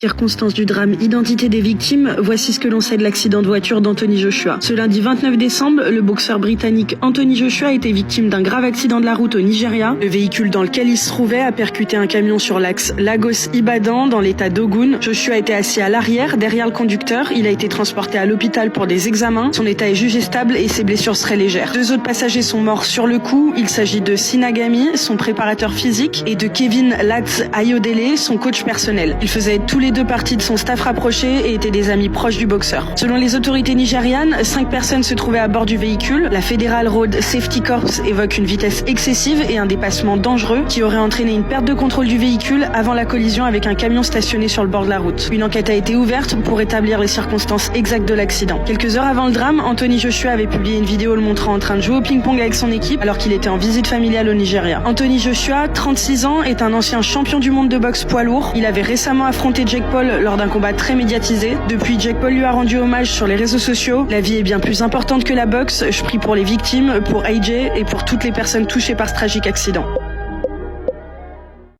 Circonstances du drame, identité des victimes, voici ce que l'on sait de l'accident de voiture d'Anthony Joshua. Ce lundi 29 décembre, le boxeur britannique Anthony Joshua a été victime d'un grave accident de la route au Nigeria. Le véhicule dans lequel il se trouvait a percuté un camion sur l'axe Lagos-Ibadan dans l'état d'Ogun. Joshua était assis à l'arrière, derrière le conducteur. Il a été transporté à l'hôpital pour des examens. Son état est jugé stable et ses blessures seraient légères. 2 autres passagers sont morts sur le coup. Il s'agit de Sinagami, son préparateur physique, et de Kevin Latz Ayodele, son coach personnel. Ils faisaient tous les 2 parties de son staff rapproché et étaient des amis proches du boxeur. Selon les autorités nigérianes, 5 personnes se trouvaient à bord du véhicule. La Federal Road Safety Corps évoque une vitesse excessive et un dépassement dangereux qui aurait entraîné une perte de contrôle du véhicule avant la collision avec un camion stationné sur le bord de la route. Une enquête a été ouverte pour établir les circonstances exactes de l'accident. Quelques heures avant le drame, Anthony Joshua avait publié une vidéo le montrant en train de jouer au ping-pong avec son équipe alors qu'il était en visite familiale au Nigeria. Anthony Joshua, 36 ans, est un ancien champion du monde de boxe poids lourd. Il avait récemment affronté Jake Paul lors d'un combat très médiatisé. Depuis, Jake Paul lui a rendu hommage sur les réseaux sociaux. La vie est bien plus importante que la boxe. Je prie pour les victimes, pour AJ et pour toutes les personnes touchées par ce tragique accident.